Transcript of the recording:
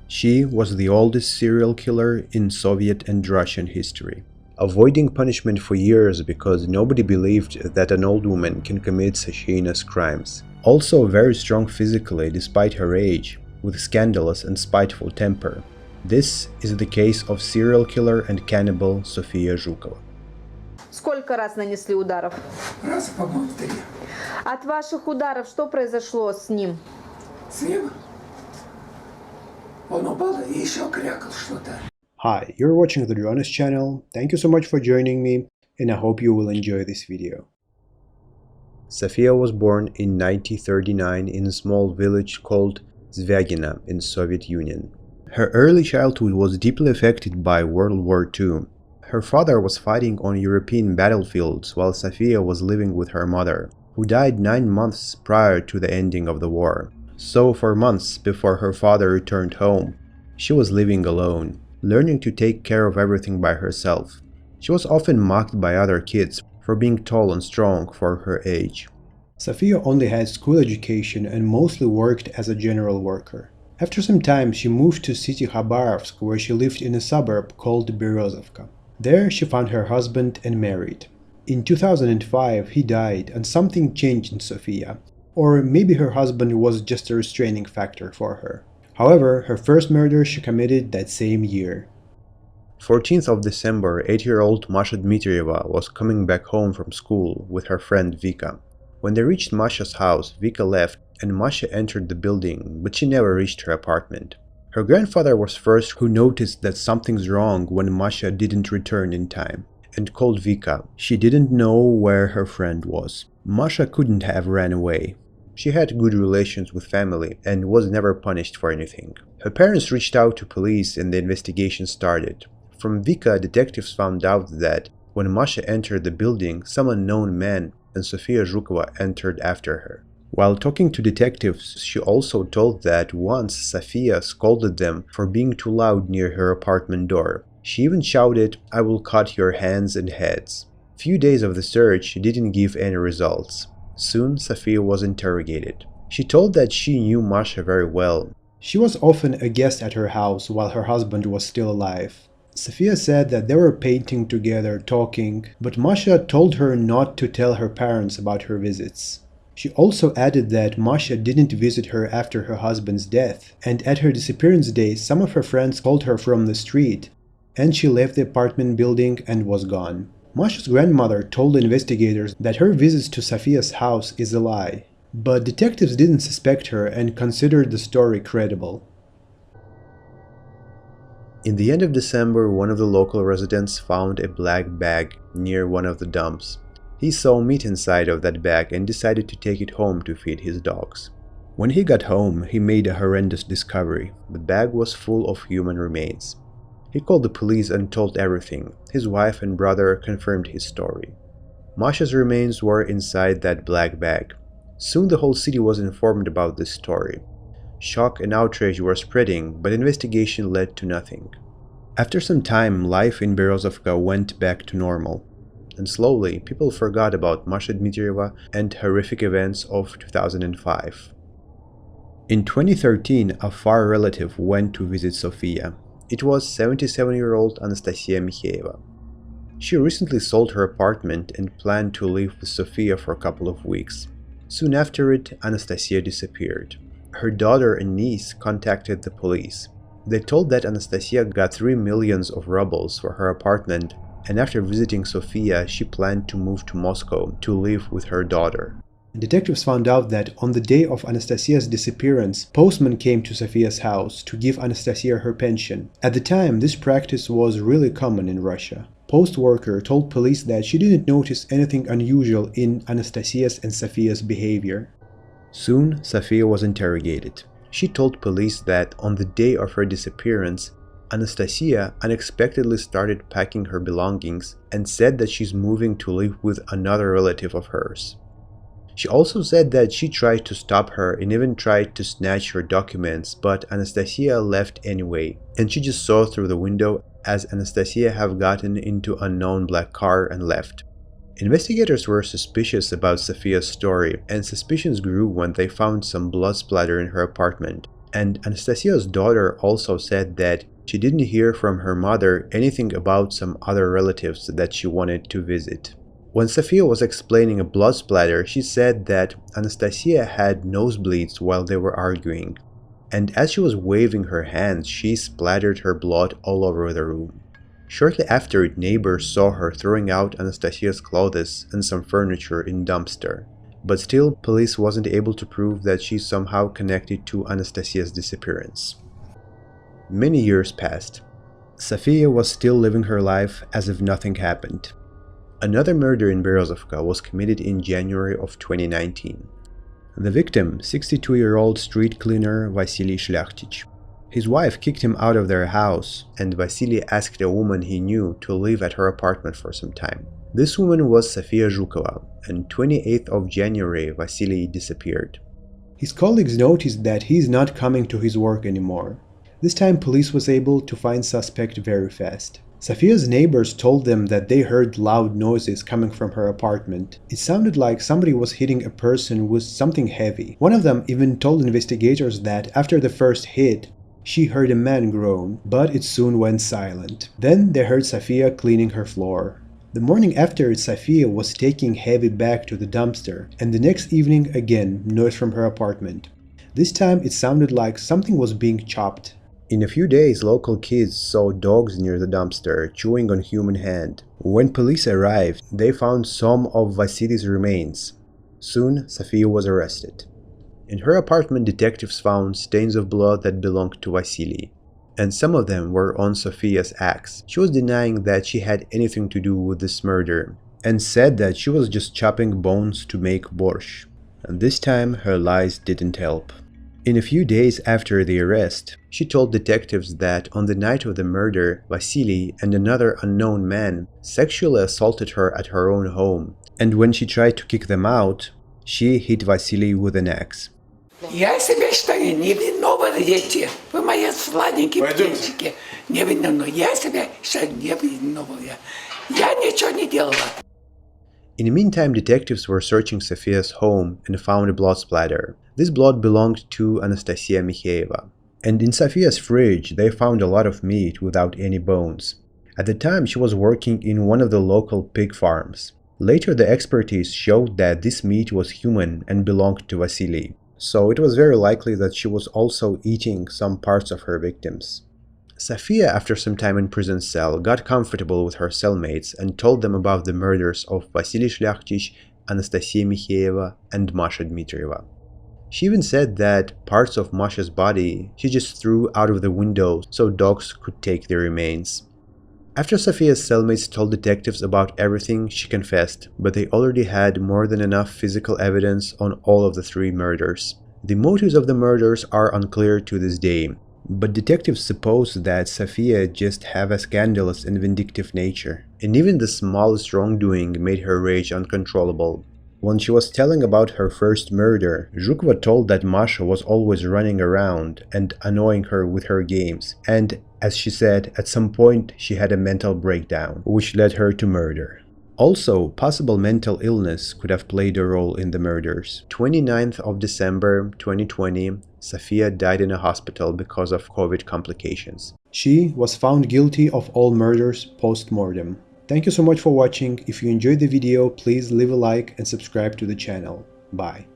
She was the oldest serial killer in Soviet and Russian history, avoiding punishment for years because nobody believed that an old woman can commit such heinous crimes. Also very strong physically despite her age, with scandalous and spiteful temper. This is the case of serial killer and cannibal Sofia Zhukova. Сколько раз нанесли ударов? Раз, по-моему, 3. От ваших ударов что произошло с ним? С ним? Он упал и еще крякал что-то. Hi, you're watching the Jonas channel. Thank you so much for joining me, and I hope you will enjoy this video. Sofia was born in 1939 in a small village called Zvyagina in Soviet Union. Her early childhood was deeply affected by World War II. Her father was fighting on European battlefields while Sofia was living with her mother, who died 9 months prior to the ending of the war. So for months before her father returned home, she was living alone, learning to take care of everything by herself. She was often mocked by other kids for being tall and strong for her age. Sofia only had school education and mostly worked as a general worker. After some time, she moved to city Khabarovsk, where she lived in a suburb called Berezovka. There she found her husband and married. In 2005, he died and something changed in Sofia, or maybe her husband was just a restraining factor for her. However, her first murder she committed that same year. 14th of December, 8-year-old Masha Dmitrieva was coming back home from school with her friend Vika. When they reached Masha's house, Vika left and Masha entered the building, but she never reached her apartment. Her grandfather was first who noticed that something's wrong when Masha didn't return in time, and called Vika. She didn't know where her friend was. Masha couldn't have ran away. She had good relations with family and was never punished for anything. Her parents reached out to police and the investigation started. From Vika, detectives found out that when Masha entered the building, some unknown man and Sofia Zhukova entered after her. While talking to detectives, she also told that once Sofia scolded them for being too loud near her apartment door. She even shouted, "I will cut your hands and heads." Few days of the search didn't give any results. Soon Sofia was interrogated. She told that she knew Masha very well. She was often a guest at her house while her husband was still alive. Sofia said that they were painting together, talking, but Masha told her not to tell her parents about her visits. She also added that Masha didn't visit her after her husband's death, and at her disappearance day some of her friends called her from the street, and she left the apartment building and was gone. Masha's grandmother told investigators that her visits to Sofia's house is a lie, but detectives didn't suspect her and considered the story credible. In the end of December, one of the local residents found a black bag near one of the dumps. He saw meat inside of that bag and decided to take it home to feed his dogs. When he got home, he made a horrendous discovery. The bag was full of human remains. He called the police and told everything. His wife and brother confirmed his story. Masha's remains were inside that black bag. Soon the whole city was informed about this story. Shock and outrage were spreading, but investigation led to nothing. After some time, life in Berezovka went back to normal. And slowly, people forgot about Masha Dmitrieva and horrific events of 2005. In 2013, a far relative went to visit Sofia. It was 77-year-old Anastasia Mikhaeva. She recently sold her apartment and planned to live with Sofia for a couple of weeks. Soon after it, Anastasia disappeared. Her daughter and niece contacted the police. They told that Anastasia got 3 million of rubles for her apartment, and after visiting Sofia, she planned to move to Moscow to live with her daughter. Detectives found out that on the day of Anastasia's disappearance, postman came to Sofia's house to give Anastasia her pension. At the time, this practice was really common in Russia. Post worker told police that she didn't notice anything unusual in Anastasia's and Sofia's behavior. Soon, Sofia was interrogated. She told police that on the day of her disappearance, Anastasia unexpectedly started packing her belongings and said that she's moving to live with another relative of hers. She also said that she tried to stop her and even tried to snatch her documents, but Anastasia left anyway, and she just saw through the window as Anastasia have gotten into an unknown black car and left. Investigators were suspicious about Sofia's story, and suspicions grew when they found some blood splatter in her apartment. And Anastasia's daughter also said that she didn't hear from her mother anything about some other relatives that she wanted to visit. When Sofia was explaining a blood splatter, she said that Anastasia had nosebleeds while they were arguing, and as she was waving her hands, she splattered her blood all over the room. Shortly after, neighbors saw her throwing out Anastasia's clothes and some furniture in dumpster, but still, police wasn't able to prove that she's somehow connected to Anastasia's disappearance. Many years passed. Sofia was still living her life as if nothing happened. Another murder in Berezovka was committed in January of 2019. The victim, 62-year-old street cleaner Vasily Shlyakhtych. His wife kicked him out of their house, and Vasily asked a woman he knew to live at her apartment for some time. This woman was Sofia Zhukova, and 28th of January Vasily disappeared. His colleagues noticed that he is not coming to his work anymore. This time police was able to find suspect very fast. Sofia's neighbors told them that they heard loud noises coming from her apartment. It sounded like somebody was hitting a person with something heavy. One of them even told investigators that after the first hit, she heard a man groan, but it soon went silent. Then they heard Sofia cleaning her floor. The morning after, Sofia was taking heavy bag to the dumpster, and the next evening again, noise from her apartment. This time it sounded like something was being chopped. In a few days, local kids saw dogs near the dumpster chewing on human hand. When police arrived, they found some of Vasily's remains. Soon, Sofia was arrested. In her apartment, detectives found stains of blood that belonged to Vasily, and some of them were on Sofia's axe. She was denying that she had anything to do with this murder, and said that she was just chopping bones to make borscht. And this time, her lies didn't help. In a few days after the arrest, she told detectives that on the night of the murder, Vasily and another unknown man sexually assaulted her at her own home, and when she tried to kick them out, she hit Vasily with an axe. Я себя считаю невиновны, дети. Вы мои сладенькие птенчики. Невиновны. Я себя считаю невиновной. Я ничего не делала. In the meantime, detectives were searching Sofia's home and found a blood splatter. This blood belonged to Anastasia Mikhaeva. And in Sofia's fridge, they found a lot of meat without any bones. At the time, she was working in one of the local pig farms. Later, the expertise showed that this meat was human and belonged to Vasily. So it was very likely that she was also eating some parts of her victims. Sofia, after some time in prison cell, got comfortable with her cellmates and told them about the murders of Vasily Shlyakhtych, Anastasia Mikhaeva, and Masha Dmitrieva. She even said that parts of Masha's body she just threw out of the window so dogs could take the remains. After Sofia's cellmates told detectives about everything, she confessed, but they already had more than enough physical evidence on all of the three murders. The motives of the murders are unclear to this day, but detectives suppose that Sofia just have a scandalous and vindictive nature, and even the smallest wrongdoing made her rage uncontrollable. When she was telling about her first murder, Zhukova told that Masha was always running around and annoying her with her games, and, as she said, at some point she had a mental breakdown, which led her to murder. Also, possible mental illness could have played a role in the murders. 29th of December 2020, Sofia died in a hospital because of COVID complications. She was found guilty of all murders post-mortem. Thank you so much for watching. If you enjoyed the video, please leave a like and subscribe to the channel. Bye.